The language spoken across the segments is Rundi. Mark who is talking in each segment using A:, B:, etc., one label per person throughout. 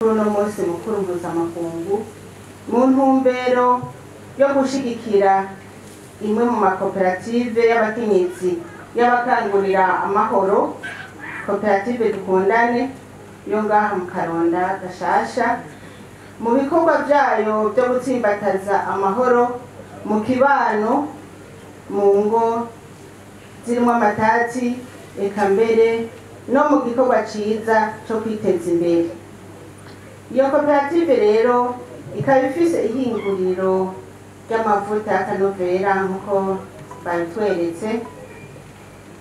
A: uno munsi mukuru mpuzamakungu mu ntumbero yo gushigikira imwe mu makoperative y'abakenyezi y'abakangurira amahoro, koperative Dukundane yo ngaha mu Karonda Gashasha, mu bikorwa byayo byo gutsimbataza amahoro mu kibano, mu ngo zirimo amatati, eka mbere no mu gikorwa ciza cyo kwiteza imbere. Iyo koperative rero ikaba ifise ihinguriro ry'amavuta y'akanovera nkuko babitweretse,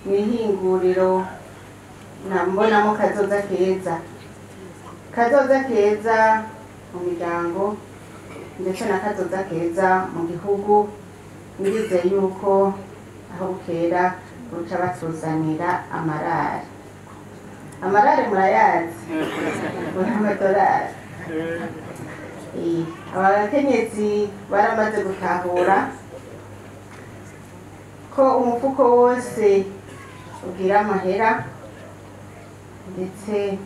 A: ni ihinguriro nambonamo kazoza keza, kazoza keza mu miryango ndetse na kazoza keza mu gihugu. Ndize yuko aho bukera buca batuzanira amarare murayazi amadolari. Abakenyezi baramaze gutahura ko umufuko wose ugira amahera, ndetse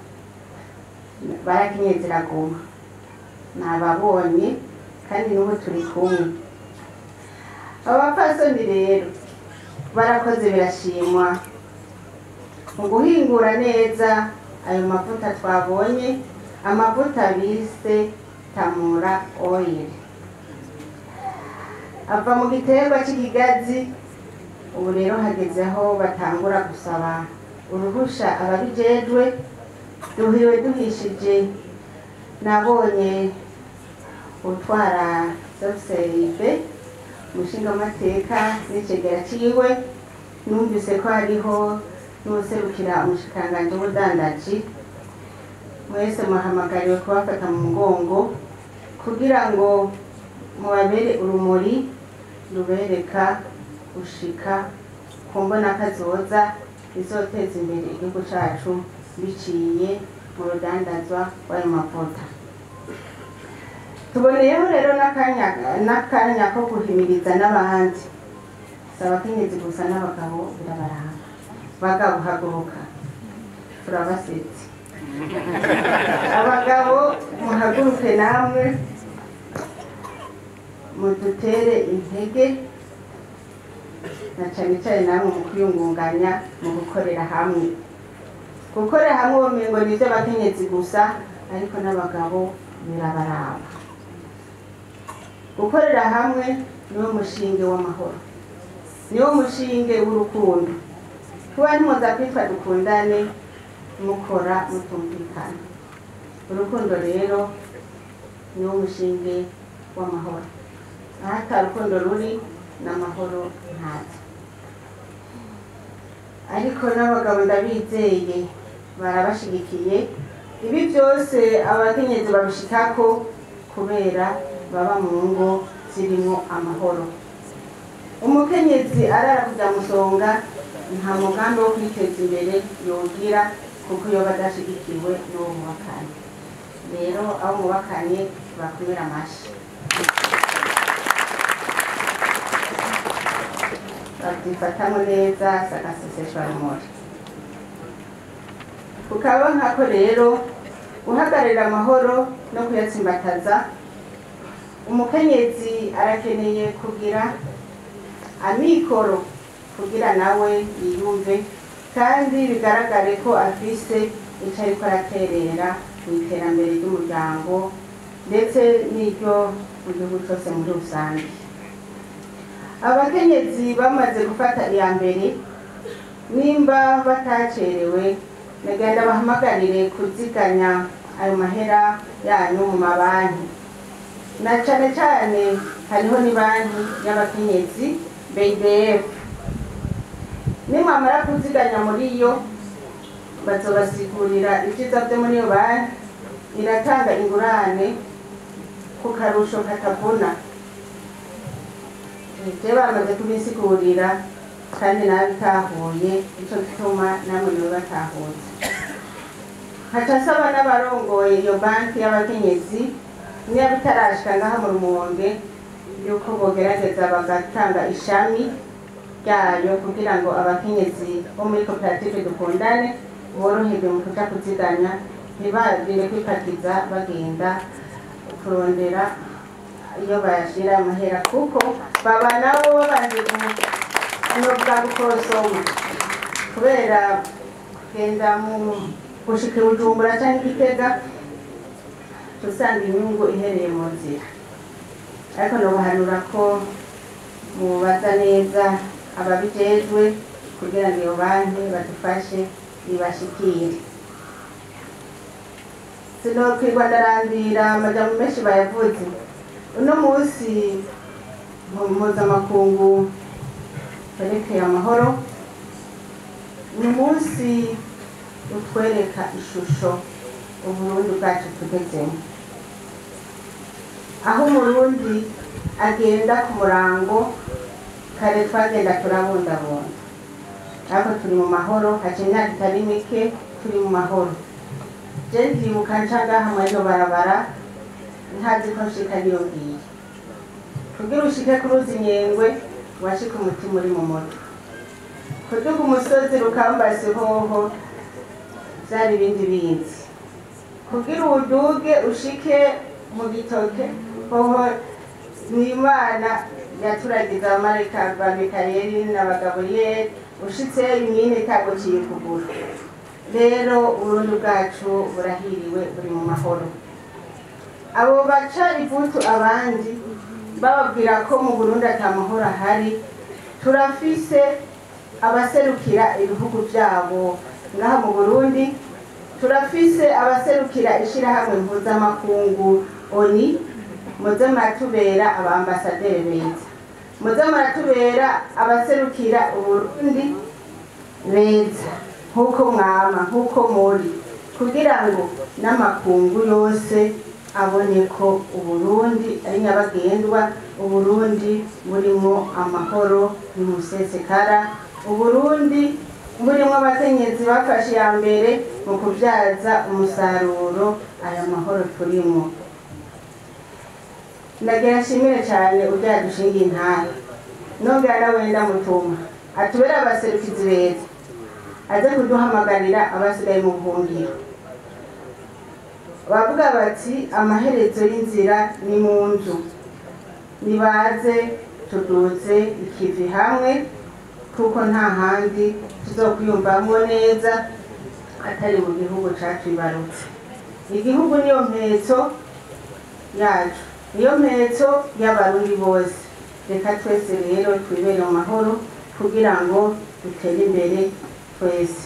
A: barakenyezi raguma nababonye kandi n'ubu turi kumwe. Abapfasoni rero barakoze birashimwa mu guhingura neza ayo mavuta twabonye, amavuta bise Tamura Oil. Ava mu giterwa cy'ikigazi. Ubu rero hageze aho batangura gusaba uruhusha ababijejwe. Duhiriwe duhishije, nabonye utwara Soseribe umushingamateka n'icegera ciwe, numvise ko hariho n'userukira umushikiranganji w'ubudandaji. Mwese muhamagariwe kubafata mu mugongo kugira ngo mubabere urumuri rubereka gushika ku mbona kazoza izoteza imbere igihugu cacu biciye mu rudandazwa rw'ayo mavuta. Tuboneyeho rero n'akanya ko guhimiriza n'abandi, si abakenyezi gusa n'abagabo birabaranga. Bagabo haguruka, turabasetse. Abagabo muhaguruke namwe mudutere intege, na cane cane namwe mu kwiyungunganya mu gukorera hamwe. Gukorera hamwe womengo nivyo abakenyezi gusa, ariko n'abagabo birabaraba. Gukorera hamwe niwo mushinge w'amahoro, niwo mushinge w'urukundo. Kuba ntimuza kwitwa Dukundane mukora mutumvikana. Urukundo rero niwo mushinge w'amahoro. Ahata urukundo ruri n'amahoro ntazi. Ariko n'abagabo ndabizeye barabashigikiye. Ibi byose abakenyezi babishikako kubera baba mu ngo zirimo amahoro. Umukenyezi arara kujya musonga nta mugambi wo kwiteza imbere yogira, kuko iyo badashigikiwe n'uwo mubakanye. Rero abo mubakanye bakumira amashi, babyifatamo neza, sagaseseshwa rumuri. Kukaba nkako rero guhagararira amahoro no kuyatsimbataza, umukenyezi arakeneye kugira amikoro kugira nawe yiyumve kandi bigaragare ko afise ico ariko araterera mu iterambere ry'umuryango ndetse n'iryo mu gihugu cyose muri rusange. Abakenyezi bamaze gufata iya mbere, nimba batacerewe, nagenda bahamagarire kuziganya ayo mahera yanyu mu mabanki. Na cane cane hariho ni banki y'abakenyezi BDF. Nimwamara kuziganya muri iyo, bazobasigurira ibyiza byo muri iyo banki. Iratanga ingurane ku karusho katavuna. Je bamaze kubisigurira kandi nabitahuye, ico gituma namwe niwe batahuye. Haca saba n'abarongoye iyo banki y'abakenyezi, niba bitarashika ngaha mu Rumonge, yuko bogerageza bagatanga ishami ryayo kugira ngo abakenyezi bo muri koperative Dukundane boroherwe mu kuja kuziganya ntibagire kwipakiza bagenda kurondera iyo bayashira amahera kuko baba nabo babanje kunovuga gukorosoma kubera kugenda mu gushika Bujumbura canke Gitega usanga inyungu ihereye mu nzira ariko nobahanura ko mubaza neza ababijejwe kugira ngo iyo banki badufashe ibashikire. Sinokwirwa ndarandira amajambo menshi bayavuze. Uno munsi mpuzamakungu werekeye amahoro ni umunsi utwereka ishusho Uburundi bwacu tugezemo, aho Umurundi agenda ku murango kare twagenda turabundabunda ariko turi mu mahoro, haca imyaka itari mike turi mu mahoro. Je ndibuka nca ngaha mw'ino barabara ntazi ko nshika niyo ngiye kugira ushike ku ruzi Nyengwe washika umutima uri mu moto, kuduga umusozi Rukambasi hoho vyari ibindi bindi, kugira uduge ushike mu Gitoke hoho n'Imana yaturagiza abamarayika ba Mikayeli n'abagaburiyeli, ushitse imyine itaguciye kuguru. Rero Uburundi bwacu burahiriwe buri mu mahoro. Abo baca ivutu abandi bababwira ko mu Burundi ata mahoro ahari, turafise abaserukira ibihugu byabo ngaha mu Burundi, turafise abaserukira ishirahamwe mpuzamakungu ONU, muze muratubera abambasaderi beza, muze muratubera abaserukira Uburundi beza nkuko mwama nkuko muri, kugira ngo n'amakungu yose abone ko Uburundi ari nyabagendwa, Uburundi burimo amahoro n'umusesekara, Uburundi burimo abakenyezi bafashe ya mbere mu kubyaza umusaruro aya mahoro turimo. Ndagira nshimire cyane urya dushingiye intare nongera nawe ndamutuma atubera abaserukizi beza, aze kuduhamagarira abasigaye mu buhungiro. Bavuga bati amaherezo y'inzira ni mu nzu, nibaze tuduze ikivi hamwe kuko nta handi tuzokwiyumvamo neza atari mu gihugu cacu ibarutse. Igihugu niyo mpetso yacu, niyo mpetso y'abarundi bose. Reka twese rero twibere mu mahoro kugira ngo dutere imbere twese.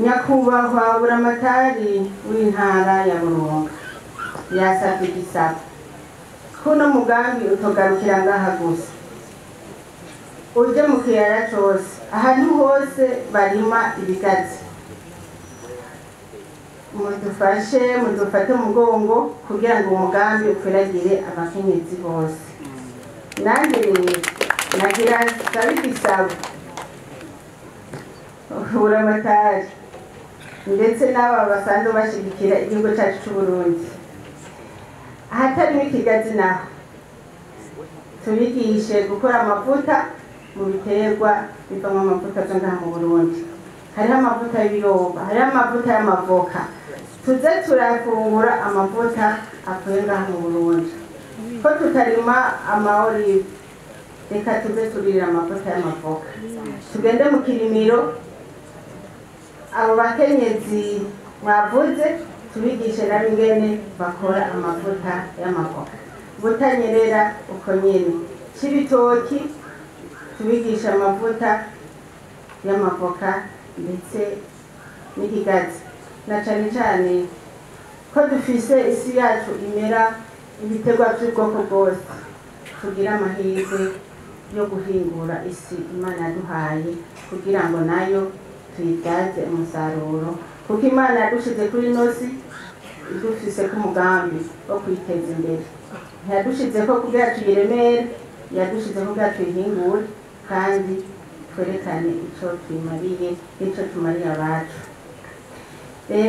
A: Nyakubahwa buramatari w'intara ya Burunga yasavye igisabo kuno mugambi utogarukira ngaha gusa, uje mu kiyaya cose ahantu hose barima ibigazi, mudufate umugongo kugira ngo umugambi ukwiragire abakenyezi bose. Nanjye rero nagira sabe igisabo buramatari ndetse n'aba basanzwe bashigikira igihugu cyacu c'Uburundi, ahatarimo ikigazi naho tubigishe gukora amavuta mu biterwa bivamo amavuta byo ngaha mu Burundi. Hariho amavuta y'ibiroba, hariho amavuta y'amavoka, tuze turafungura amavuta avuye ngaha mu Burundi. Ko tutarima amaolive, reka tuze turira amavuta y'amavoka, tugende mu kirimiro abo bakenyezi mwavuze tubigishe nabo ingene bakora amavuta y'amavoka. Butanyerera uko nyene, Cibitoki tubigisha amavuta y'amavoka ndetse n'ikigazi, na cane cane ko dufise isi yacu imera ibiterwa by'ubwoko bwose, tugira amahirwe yo guhingura isi Imana yaduhaye kugira ngo nayo tuyibyaze umusaruro, kuko Imana yadushize kuri ino si idufise ko umugambi wo kwiteza imbere. Ntiyadushize ko kugira tuyiremere, yadushize ko kugira tuyihingure kandi twerekane ico twimariye n'ico tumariye abacu.